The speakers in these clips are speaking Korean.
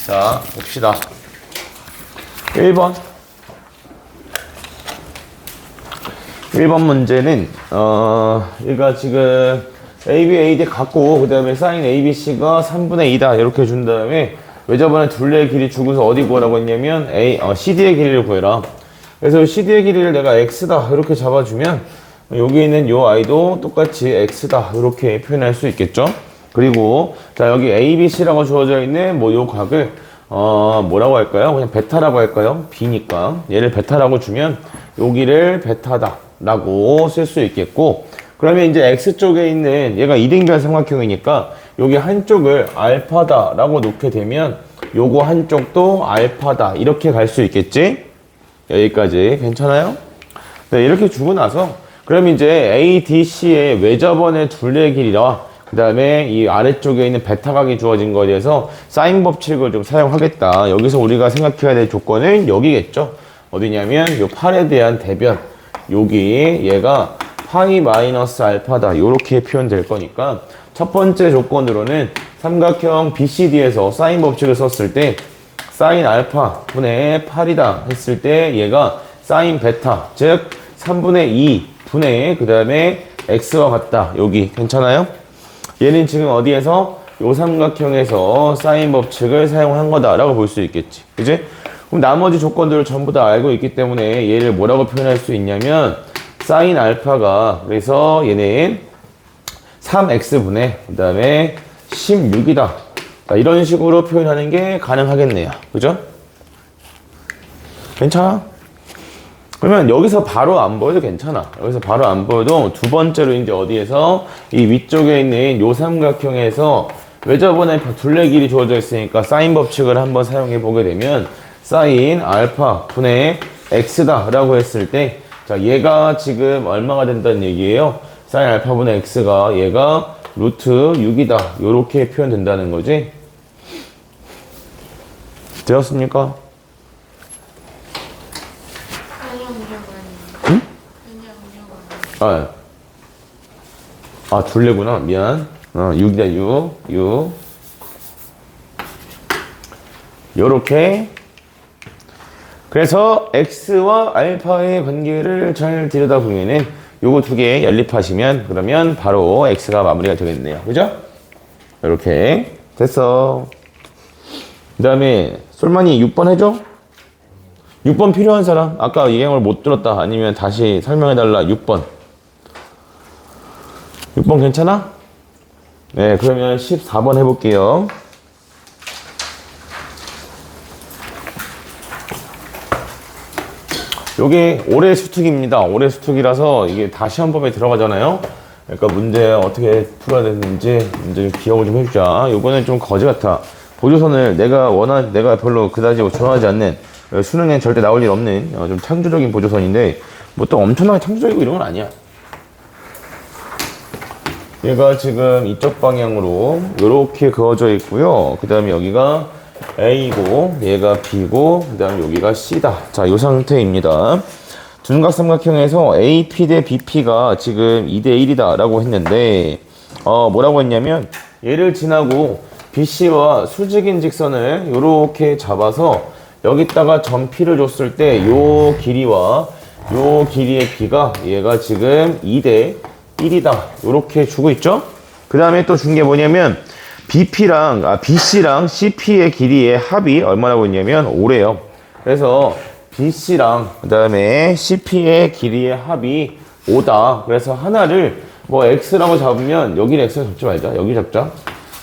자, 봅시다. 1번. 1번 문제는, 얘가 지금 AB, AD 갖고, 그 다음에 사인 ABC가 3분의 2다. 이렇게 준 다음에, 외접원의 둘레의 길이 주고서 어디 구하라고 했냐면, CD의 길이를 구해라. 그래서 CD의 길이를 내가 X다. 이렇게 잡아주면, 여기 있는 요 I도 똑같이 X다. 이렇게 표현할 수 있겠죠? 그리고, 자, 여기 ABC라고 주어져 있는 요 각을, 뭐라고 할까요? 그냥 베타라고 할까요? B니까. 얘를 베타라고 주면, 여기를 베타다. 라고 쓸 수 있겠고, 그러면 이제 X쪽에 있는 얘가 2등변 삼각형이니까 여기 한쪽을 알파다 라고 놓게 되면 요거 한쪽도 알파다 이렇게 갈 수 있겠지? 여기까지 괜찮아요? 네, 이렇게 주고 나서 그럼 이제 ADC의 외접원의 둘레 길이와 그 다음에 이 아래쪽에 있는 베타각이 주어진 거에 대해서 사인 법칙을 좀 사용하겠다. 여기서 우리가 생각해야 될 조건은 여기겠죠? 어디냐면 요 8에 대한 대변, 여기 얘가 파이 마이너스 알파다 이렇게 표현될 거니까 첫 번째 조건으로는 삼각형 BCD에서 사인 법칙을 썼을 때 사인 알파 분의 8이다 했을 때 얘가 사인 베타 즉 3분의 2 분의 그 다음에 x와 같다. 여기 괜찮아요? 얘는 지금 어디에서 요 삼각형에서 사인 법칙을 사용한 거다라고 볼 수 있겠지. 그지? 그럼 나머지 조건들을 전부 다 알고 있기 때문에 얘를 뭐라고 표현할 수 있냐면 사인 알파가 그래서 얘는 3x분의 그 다음에 16이다. 이런 식으로 표현하는 게 가능하겠네요. 그죠? 괜찮아? 그러면 여기서 바로 안 보여도 괜찮아. 여기서 바로 안 보여도 두 번째로 이제 어디에서 이 위쪽에 있는 요 삼각형에서 외접원의 둘레 길이 주어져 있으니까 사인 법칙을 한번 사용해 보게 되면 사인 알파 분의 x다 라고 했을 때 자, 얘가 지금 얼마가 된다는 얘기예요? 사인 알파분의 x가 얘가 루트 6이다. 요렇게 표현된다는 거지. 되었습니까? 응? 둘레구나. 미안. 6이다, 6. 요렇게. 그래서 x와 알파의 관계를 잘 들여다보면은 요거 두 개 연립하시면 그러면 바로 x가 마무리가 되겠네요. 그죠? 이렇게 됐어. 그 다음에 솔만이 6번 해줘? 6번 필요한 사람? 아까 얘기한 걸 못 들었다. 아니면 다시 설명해달라. 6번. 6번 괜찮아? 네, 그러면 14번 해볼게요. 요게 올해 수특입니다. 올해 수특이라서 이게 다 시험범에 들어가잖아요. 그러니까 문제 어떻게 풀어야 되는지 문제 기억을 좀 해주자. 요거는 좀 거지 같아. 보조선을 내가 별로 그다지 좋아하지 않는 수능엔 절대 나올 일 없는 좀 창조적인 보조선인데 뭐 또 엄청나게 창조적이고 이런 건 아니야. 얘가 지금 이쪽 방향으로 요렇게 그어져 있고요. 그 다음에 여기가 A고 얘가 B고 그 다음에 여기가 C다. 자, 이 상태입니다. 두중각삼각형에서 AP 대 BP가 지금 2대 1이다 라고 했는데 뭐라고 했냐면 얘를 지나고 BC와 수직인 직선을 요렇게 잡아서 여기다가 점 P를 줬을 때 요 길이와 요 길이의 B가 얘가 지금 2대 1이다 요렇게 주고 있죠. 그 다음에 또 준 게 뭐냐면 BC랑 CP의 길이의 합이 얼마라고 했냐면 5래요. 그래서 BC랑 그 다음에 CP의 길이의 합이 5다. 그래서 하나를 뭐 X라고 잡으면 여기를 X로 잡지 말자. 여기 잡자.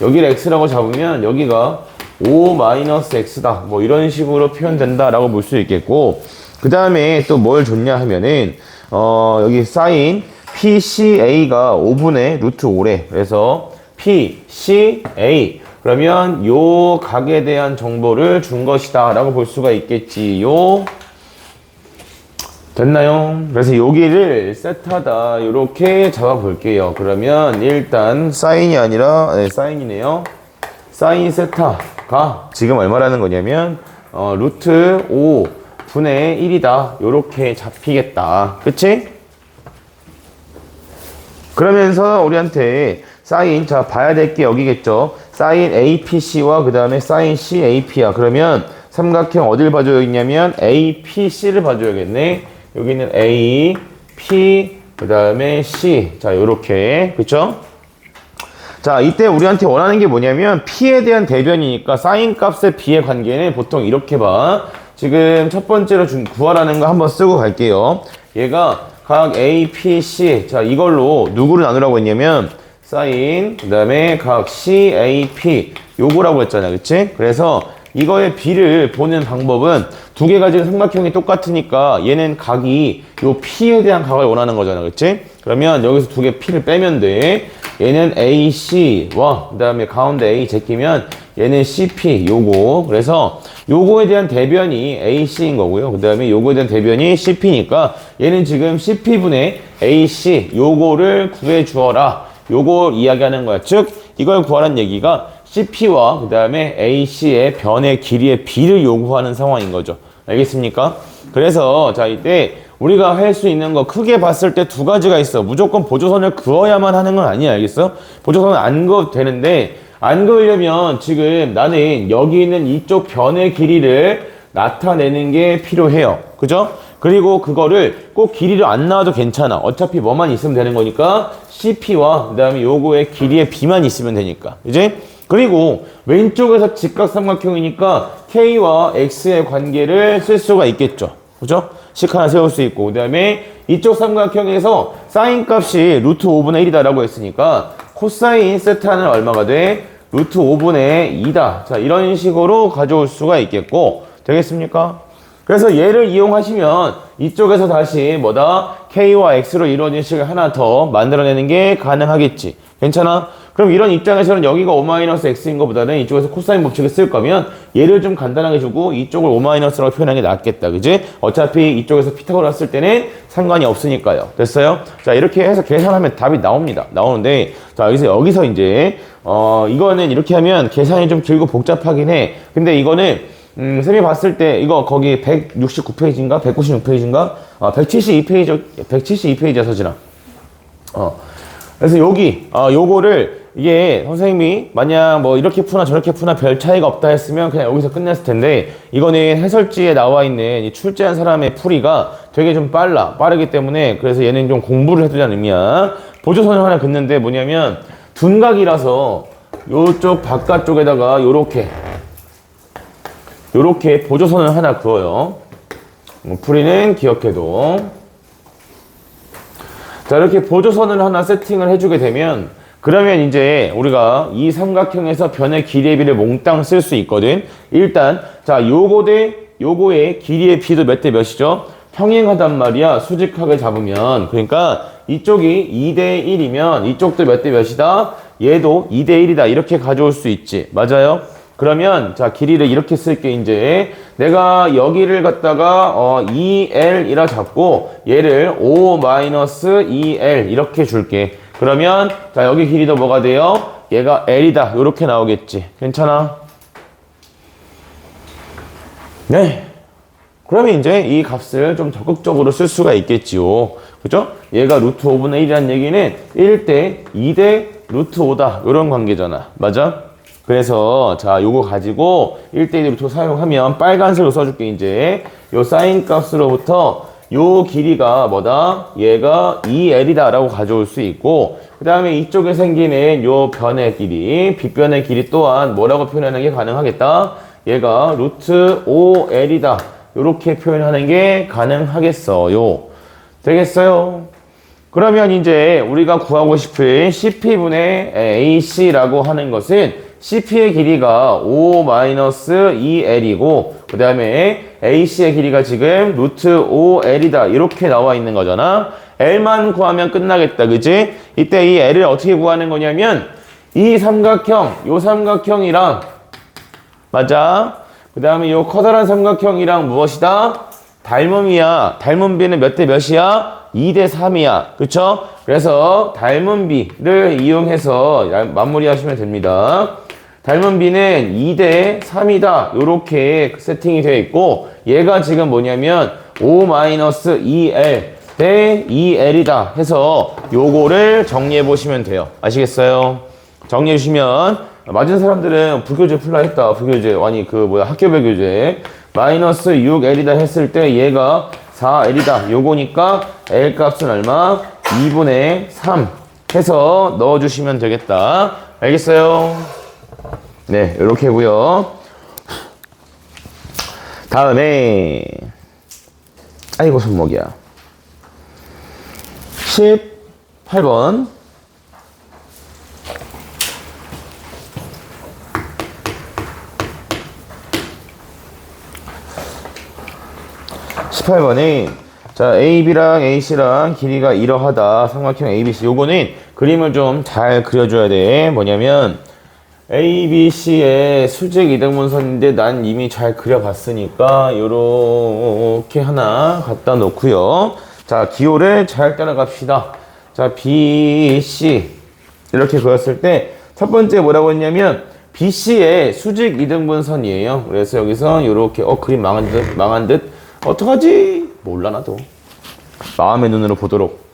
여기를 X라고 잡으면 여기가 5-X다. 뭐 이런 식으로 표현된다라고 볼 수 있겠고 그 다음에 또 뭘 줬냐 하면은 여기 사인 PCA가 5분의 루트 5래. 그래서 PCA 그러면 요 각에 대한 정보를 준 것이다 라고 볼 수가 있겠지요. 됐나요? 그래서 여기를 세타다 이렇게 잡아 볼게요. 그러면 일단 사인이 아니라 사인이네요. 사인 세타가 지금 얼마라는 거냐면 루트 5 분의 1이다 이렇게 잡히겠다. 그치? 그러면서 우리한테 사인, 자, 봐야 될 게 여기겠죠. 사인 APC와 그 다음에 사인 CAP야. 그러면 삼각형 어딜 봐줘야겠냐면 APC를 봐줘야겠네. 여기는 A, P, 그 다음에 C. 자, 요렇게. 그쵸? 자, 이때 우리한테 원하는 게 뭐냐면 P에 대한 대변이니까 사인 값의 B의 관계는 보통 이렇게 봐. 지금 첫 번째로 구하라는 거 한번 쓰고 갈게요. 얘가 각 A, P, C. 자, 이걸로 누구를 나누라고 했냐면 사인, 그 다음에 각 C, A, P. 요거라고 했잖아. 그치? 그래서 이거의 B를 보는 방법은 두 개가 지금 삼각형이 똑같으니까 얘는 각이 요 P에 대한 각을 원하는 거잖아. 그치? 그러면 여기서 두 개 P를 빼면 돼. 얘는 AC와 그 다음에 가운데 A 제끼면 얘는 CP 요거. 그래서 요거에 대한 대변이 AC인 거고요. 그 다음에 요거에 대한 대변이 CP니까 얘는 지금 CP분의 AC 요거를 구해 주어라. 요거 이야기하는 거야. 즉 이걸 구하라는 얘기가 CP와 그 다음에 AC의 변의 길이의 B를 요구하는 상황인 거죠. 알겠습니까? 그래서 자 이때 우리가 할 수 있는 거 크게 봤을 때 두 가지가 있어. 무조건 보조선을 그어야만 하는 건 아니야. 알겠어? 보조선은 안 그어도 되는데 안 그으려면 지금 나는 여기 있는 이쪽 변의 길이를 나타내는 게 필요해요. 그죠? 그리고 그거를 꼭 길이를 안 나와도 괜찮아. 어차피 뭐만 있으면 되는 거니까 CP와 그 다음에 요거의 길이의 B만 있으면 되니까. 이제 그리고 왼쪽에서 직각삼각형이니까 K와 X의 관계를 쓸 수가 있겠죠. 그죠? 식 하나 세울 수 있고 그 다음에 이쪽 삼각형에서 사인 값이 루트 5분의 1이다 라고 했으니까 코사인 세타는 얼마가 돼? 루트 5분의 2다. 자, 이런 식으로 가져올 수가 있겠고 되겠습니까? 그래서 얘를 이용하시면 이쪽에서 다시 뭐다? K와 X로 이루어진 식을 하나 더 만들어내는 게 가능하겠지. 괜찮아? 그럼 이런 입장에서는 여기가 5-X인 것보다는 이쪽에서 코사인 법칙을 쓸 거면 얘를 좀 간단하게 주고 이쪽을 5-라고 표현하는 게 낫겠다. 그지? 어차피 이쪽에서 피타고라 쓸 때는 상관이 없으니까요. 됐어요? 자, 이렇게 해서 계산하면 답이 나옵니다. 나오는데, 자, 여기서 이제, 이거는 이렇게 하면 계산이 좀 길고 복잡하긴 해. 근데 이거는, 쌤이 봤을 때, 이거 거기 169페이지인가? 196페이지인가? 172페이지야, 서진아. 그래서 여기, 요거를, 이게 선생님이 만약 뭐 이렇게 푸나 저렇게 푸나 별 차이가 없다 했으면 그냥 여기서 끝냈을 텐데 이거는 해설지에 나와 있는 이 출제한 사람의 풀이가 되게 좀 빠르기 때문에 그래서 얘는 좀 공부를 해두자는 의미야. 보조선을 하나 긋는데 뭐냐면 둔각이라서 요쪽 바깥쪽에다가 요렇게 보조선을 하나 그어요. 풀이는 기억해도. 자, 이렇게 보조선을 하나 세팅을 해주게 되면 그러면 이제 우리가 이 삼각형에서 변의 길이의 비를 몽땅 쓸 수 있거든. 일단 자, 요거 대 요거의 길이의 비도 몇 대 몇이죠? 평행하단 말이야. 수직하게 잡으면. 그러니까 이쪽이 2대 1이면 이쪽도 몇 대 몇이다? 얘도 2대 1이다. 이렇게 가져올 수 있지. 맞아요? 그러면 자, 길이를 이렇게 쓸게. 이제 내가 여기를 갖다가 2L이라 잡고 얘를 5-2L 이렇게 줄게. 그러면 자, 여기 길이도 뭐가 돼요? 얘가 L이다. 이렇게 나오겠지. 괜찮아? 네. 그러면 이제 이 값을 좀 적극적으로 쓸 수가 있겠지요. 그죠? 얘가 루트 5분의 1이라는 얘기는 1대 2대 루트 5다. 이런 관계잖아. 맞아? 그래서 자, 요거 가지고 1대 2대 루트 5 사용하면 빨간색으로 써줄게. 이제 요 사인 값으로부터 요 길이가 뭐다? 얘가 2L이다 라고 가져올 수 있고 그 다음에 이쪽에 생기는 요 변의 길이, 빗변의 길이 또한 뭐라고 표현하는 게 가능하겠다? 얘가 루트 5L이다. 요렇게 표현하는 게 가능하겠어요. 되겠어요? 그러면 이제 우리가 구하고 싶은 CP분의 AC라고 하는 것은 CP의 길이가 5-2L이고 그 다음에 AC의 길이가 지금 루트 5L이다 이렇게 나와 있는 거잖아. L만 구하면 끝나겠다. 그치? 이때 이 L을 어떻게 구하는 거냐면 이 삼각형, 요 삼각형이랑 맞아? 그 다음에 요 커다란 삼각형이랑 무엇이다? 닮음이야. 닮은 비는 몇 대 몇이야? 2대 3이야. 그쵸? 그래서 닮은 비를 이용해서 마무리하시면 됩니다. 닮은 비는 2대 3이다. 요렇게 세팅이 되어 있고 얘가 지금 뭐냐면 5-2L 대 2L이다 해서 요거를 정리해 보시면 돼요. 아시겠어요? 정리해 주시면 맞은 사람들은 부교재 풀라 했다. 부교재. 아니, 학교별 교재. 마이너스 6L이다 했을 때 얘가 4L이다. 요거니까 L 값은 얼마? 2분의 3 해서 넣어주시면 되겠다. 알겠어요? 네, 이렇게 하고요. 다음에 아이고 손목이야. 18번. 자, AB랑 AC랑 길이가 이러하다. 삼각형 ABC. 요거는 그림을 좀 잘 그려줘야 돼. 뭐냐면 ABC의 수직 이등분선인데 난 이미 잘 그려봤으니까 요렇게 하나 갖다 놓고요. 자, 기호를 잘 따라갑시다. 자, BC 이렇게 그렸을 때 첫 번째 뭐라고 했냐면 BC의 수직 이등분선이에요. 그래서 여기서 요렇게 그림 망한 듯 어떡하지? 몰라 나도. 마음의 눈으로 보도록.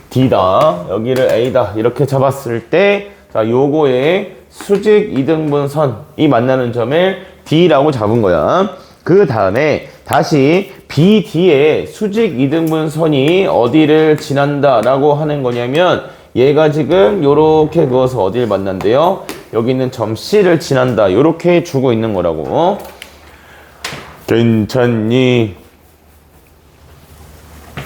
D다. 여기를 A다. 이렇게 잡았을 때 자, 요거의 수직 이등분선이 만나는 점을 D라고 잡은 거야. 그 다음에 다시 BD의 수직 이등분선이 어디를 지난다 라고 하는 거냐면 얘가 지금 요렇게 그어서 어디를 만난대요? 여기 있는 점 C를 지난다. 요렇게 주고 있는 거라고. 괜찮니?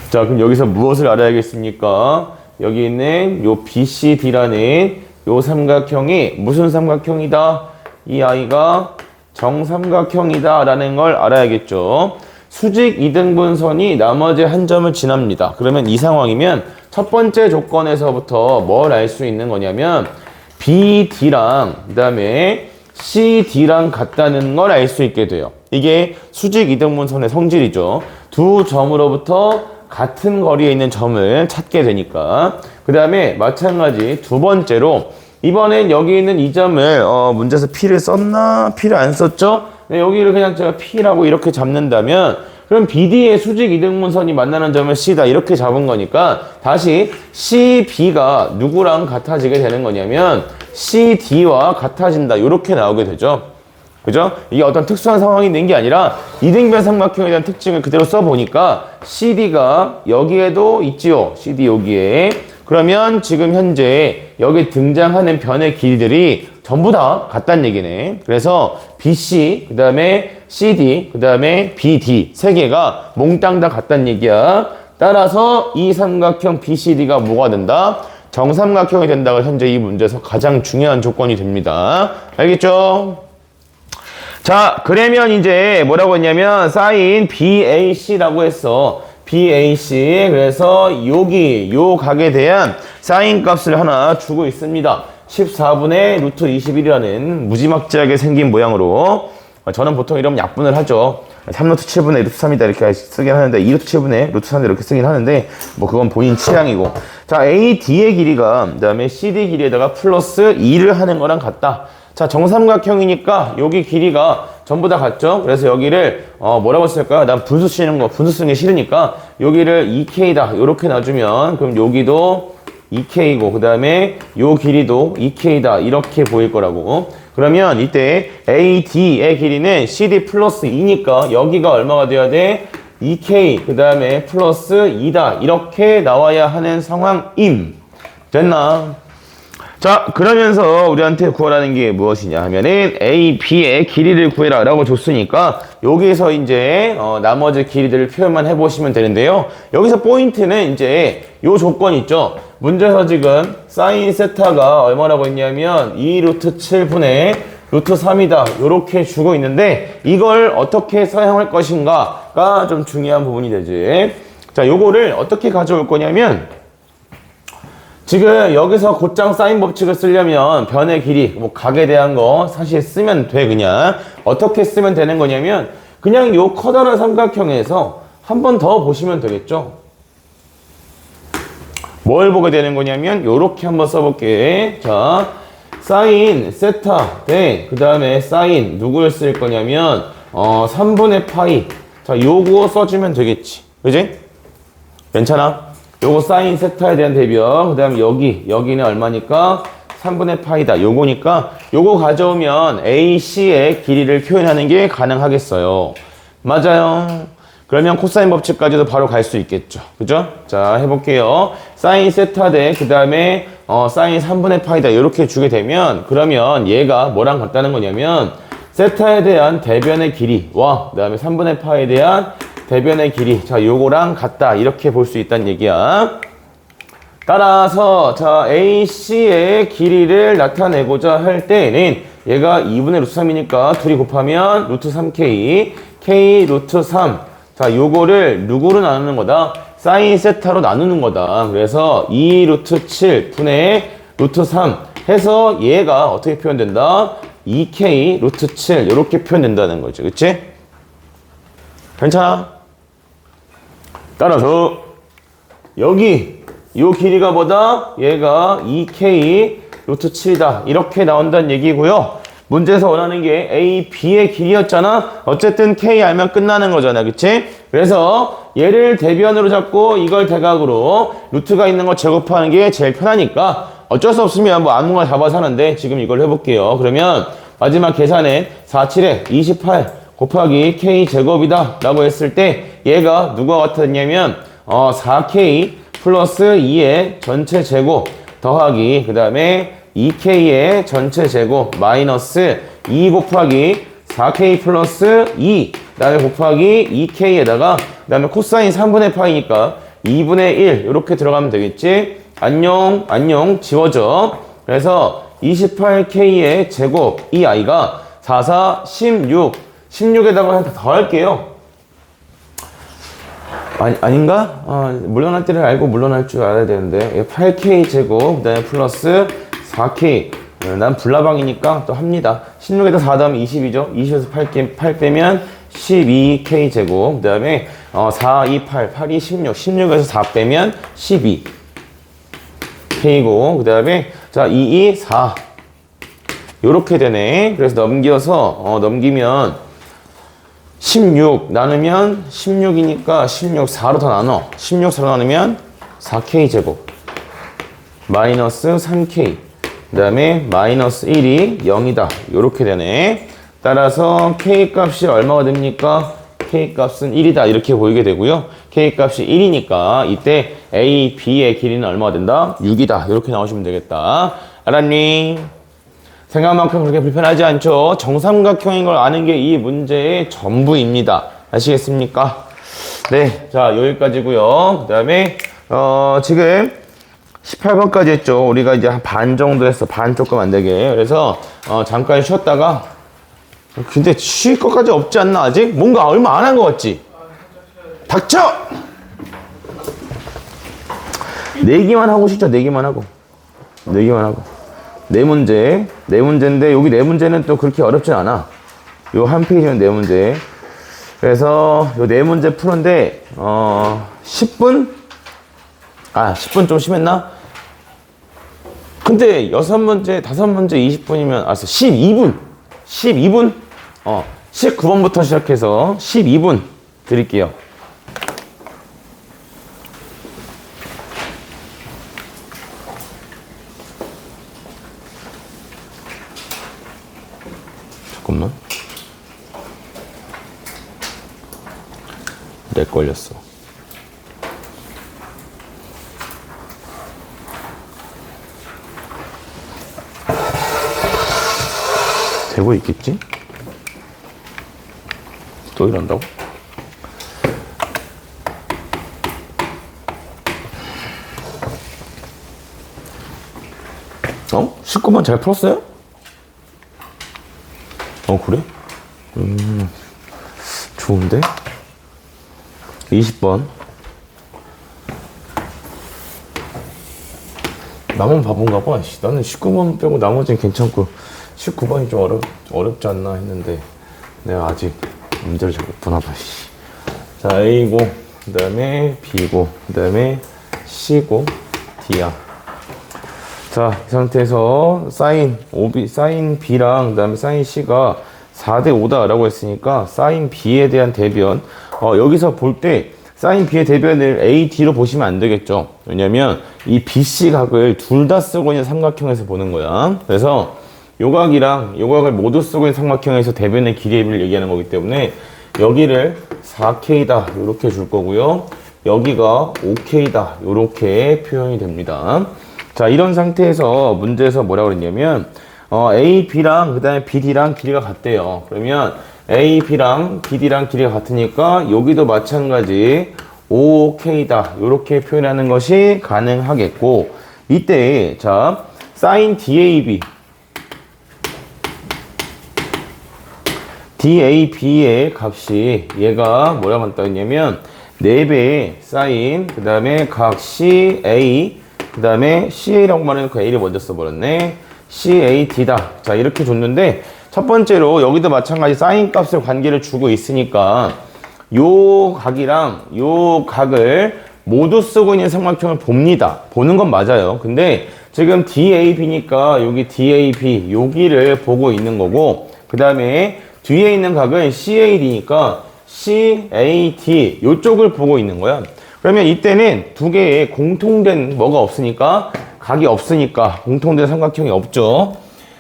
자, 그럼 여기서 무엇을 알아야겠습니까? 여기 있는 요 BCD라는 요 삼각형이 무슨 삼각형이다? 이 아이가 정삼각형이다 라는 걸 알아야겠죠. 수직 이등분선이 나머지 한 점을 지납니다. 그러면 이 상황이면 첫 번째 조건에서부터 뭘 알 수 있는 거냐면 BD랑 그 다음에 CD랑 같다는 걸 알 수 있게 돼요. 이게 수직 이등분선의 성질이죠. 두 점으로부터 같은 거리에 있는 점을 찾게 되니까. 그 다음에 마찬가지 두 번째로 이번엔 여기 있는 이 점을 문제에서 P를 썼나? P를 안 썼죠? 네, 여기를 그냥 제가 P라고 이렇게 잡는다면 그럼 BD의 수직 이등분선이 만나는 점을 C다 이렇게 잡은 거니까 다시 CB가 누구랑 같아지게 되는 거냐면 CD와 같아진다 이렇게 나오게 되죠. 그죠? 이게 어떤 특수한 상황이 있는 게 아니라 이등변 삼각형에 대한 특징을 그대로 써보니까 CD가 여기에도 있지요. CD 여기에. 그러면 지금 현재 여기 등장하는 변의 길이들이 전부 다 같다는 얘기네. 그래서 BC, 그 다음에 CD, 그 다음에 BD 세 개가 몽땅 다 같다는 얘기야. 따라서 이 삼각형 BCD가 뭐가 된다? 정삼각형이 된다가 현재 이 문제에서 가장 중요한 조건이 됩니다. 알겠죠? 자, 그러면 이제 뭐라고 했냐면 사인 BAC라고 했어. BAC. 그래서 여기 요 각에 대한 사인 값을 하나 주고 있습니다. 14분의 루트 21이라는 무지막지하게 생긴 모양으로. 저는 보통 이러면 약분을 하죠. 3루트 7분의 루트 3이다 이렇게 쓰긴 하는데 2루트 7분의 루트 3이다 이렇게 쓰긴 하는데 뭐 그건 본인 취향이고. 자, AD의 길이가 그 다음에 CD 길이에다가 플러스 2를 하는 거랑 같다. 자, 정삼각형이니까 여기 길이가 전부 다 같죠? 그래서 여기를 뭐라고 쓸까요? 난 분수 쓰는 게 싫으니까 여기를 2K다 이렇게 놔주면 그럼 여기도 2K고 그 다음에 요 길이도 2K다 이렇게 보일 거라고. 그러면 이때 AD의 길이는 CD 플러스 2니까 여기가 얼마가 돼야 돼? 2K 그 다음에 플러스 2다 이렇게 나와야 하는 상황임. 됐나? 자, 그러면서 우리한테 구하라는 게 무엇이냐 하면은 A, B의 길이를 구해라 라고 줬으니까 여기서 이제 나머지 길이들을 표현만 해보시면 되는데요. 여기서 포인트는 이제 요 조건 있죠. 문제에서 지금 사인 세타가 얼마라고 했냐면 2루트 7분의 루트 3이다 요렇게 주고 있는데 이걸 어떻게 사용할 것인가가 좀 중요한 부분이 되지. 자, 요거를 어떻게 가져올 거냐면 지금 여기서 곧장 사인 법칙을 쓰려면 변의 길이, 뭐 각에 대한 거 사실 쓰면 돼. 그냥 어떻게 쓰면 되는 거냐면 그냥 요 커다란 삼각형에서 한 번 더 보시면 되겠죠. 뭘 보게 되는 거냐면 요렇게 한번 써볼게. 자, 사인 세타 대 그 다음에 사인 누구를 쓸 거냐면 3분의 파이. 자, 요거 써주면 되겠지. 그지? 괜찮아? 요거 사인 세타에 대한 대변, 그 다음에 여기는 얼마니까 3분의 파이다. 요거니까 요거 가져오면 AC의 길이를 표현하는 게 가능하겠어요. 맞아요. 그러면 코사인 법칙까지도 바로 갈 수 있겠죠. 그죠? 자, 해볼게요. 사인 세타 대 그 다음에 사인 3분의 파이다 이렇게 주게 되면 그러면 얘가 뭐랑 같다는 거냐면 세타에 대한 대변의 길이와 그 다음에 3분의 파에 대한 대변의 길이, 자, 요거랑 같다 이렇게 볼 수 있다는 얘기야. 따라서 자, AC의 길이를 나타내고자 할 때는 얘가 2분의 루트 3이니까 둘이 곱하면 루트 3K, K 루트 3. 자, 요거를 누구로 나누는 거다? 사인 세타로 나누는 거다. 그래서 2 루트 7 분의 루트 3 해서 얘가 어떻게 표현된다? 2K 루트 7 이렇게 표현된다는 거죠. 그치? 괜찮아? 따라서 여기 요 길이가 뭐다? 얘가 2K 루트 7이다. 이렇게 나온다는 얘기고요. 문제에서 원하는 게 A, B의 길이였잖아. 어쨌든 K 알면 끝나는 거잖아. 그치? 그래서 얘를 대변으로 잡고 이걸 대각으로 루트가 있는 거 제곱하는 게 제일 편하니까 어쩔 수 없으면 뭐 아무거나 잡아서 하는데 지금 이걸 해볼게요. 그러면 마지막 계산에 4, 7에 28 곱하기 K 제곱이다 라고 했을 때 얘가 누가 같았냐면 4K 플러스 2의 전체 제곱 더하기 그 다음에 2K의 전체 제곱 마이너스 2 곱하기 4K 플러스 2 그 다음에 곱하기 2K에다가 그 다음에 코사인 3분의 파이니까 2분의 1 이렇게 들어가면 되겠지. 안녕 안녕 지워져. 그래서 28K의 제곱 이 아이가 4, 4, 16 16에다가 하나 더 할게요. 아닌가? 물러날 때를 알고 물러날 줄 알아야 되는데 8K 제곱 그 다음에 플러스 4K 난 불나방이니까 또 합니다. 16에다 4 더하면 20이죠. 20에서 8 빼면 12K 제곱 그 다음에 4, 2, 8, 8이 16 16에서 4 빼면 12 K고 그 다음에 자 2, 2, 4 요렇게 되네. 그래서 넘겨서 넘기면 16 나누면 16이니까 16 4로 더 나눠 16 4로 나누면 4K 제곱 마이너스 3K 그 다음에 마이너스 1이 0이다 요렇게 되네. 따라서 K 값이 얼마가 됩니까? K 값은 1이다 이렇게 보이게 되고요. K 값이 1이니까 이때 A, B의 길이는 얼마가 된다? 6이다 이렇게 나오시면 되겠다. 알았니? 생각만큼 그렇게 불편하지 않죠? 정삼각형인 걸 아는 게 이 문제의 전부입니다. 아시겠습니까? 네, 자 여기까지고요. 그 다음에 지금 18번까지 했죠. 우리가 이제 한 반 정도 했어. 반 조금 안 되게. 그래서 잠깐 쉬었다가 근데 쉴 것까지 없지 않나 아직? 뭔가 얼마 안 한 것 같지? 닥쳐! 내기만 하고 싶죠. 내기만 하고. 네 문제인데 여기 네 문제는 또 그렇게 어렵진 않아. 요 한 페이지는 네 문제. 그래서 요 네 문제 푸는데 10분? 10분 좀 심했나? 근데 6문제, 5문제 20분이면 알았어. 12분. 19번부터 시작해서 12분 드릴게요. 잠깐만. 렉 걸렸어. 되고 있겠지? 또 이런다고? 19번 잘 풀었어요? 그래? 좋은데? 20번. 나만 바본가 봐. 나는 19번 빼고 나머지는 괜찮고 19번이 좀 어렵지 않나 했는데 내가 아직 문제를 잘 못 푸나 봐. 자, A고 그 다음에 B고 그 다음에 C고 D야. 자, 이 상태에서 사인 B랑 그 다음에 사인 C가 4대 5다 라고 했으니까 사인 B에 대한 대변 여기서 볼 때 사인 B의 대변을 AD로 보시면 안 되겠죠. 왜냐면 이 BC 각을 둘 다 쓰고 있는 삼각형에서 보는 거야. 그래서 요 각이랑 요 각을 모두 쓰고 있는 삼각형에서 대변의 길이의 비를 얘기하는 거기 때문에 여기를 4K다 이렇게 줄 거고요. 여기가 5K다 이렇게 표현이 됩니다. 자, 이런 상태에서 문제에서 뭐라고 그랬냐면 A, B랑 그 다음에 BD랑 길이가 같대요. 그러면 A, B랑 BD랑 길이가 같으니까 여기도 마찬가지 5K다 이렇게 표현하는 것이 가능하겠고, 이때 자 sin DAB의 값이 얘가 뭐라고 했냐면 4배의 sin 그 다음에 각 CA 그 다음에 CA라고 말해놓고 A를 먼저 써버렸네. CAD다. 자, 이렇게 줬는데 첫 번째로 여기도 마찬가지 sin 값을 관계를 주고 있으니까 요 각이랑 요 각을 모두 쓰고 있는 삼각형을 봅니다. 보는 건 맞아요. 근데 지금 DAB니까 여기 DAB 여기를 보고 있는 거고, 그 다음에 뒤에 있는 각은 CAD니까 CAD 요쪽을 보고 있는 거야. 그러면 이때는 두 개의 공통된 뭐가 없으니까, 각이 없으니까 공통된 삼각형이 없죠.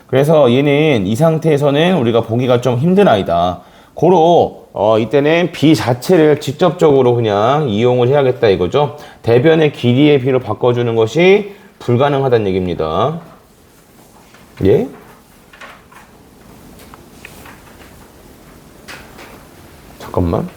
그래서 얘는 이 상태에서는 우리가 보기가 좀 힘든 아이다. 고로 이때는 B 자체를 직접적으로 그냥 이용을 해야겠다 이거죠. 대변의 길이의 B로 바꿔주는 것이 불가능하다는 얘기입니다. 예? 잠깐만.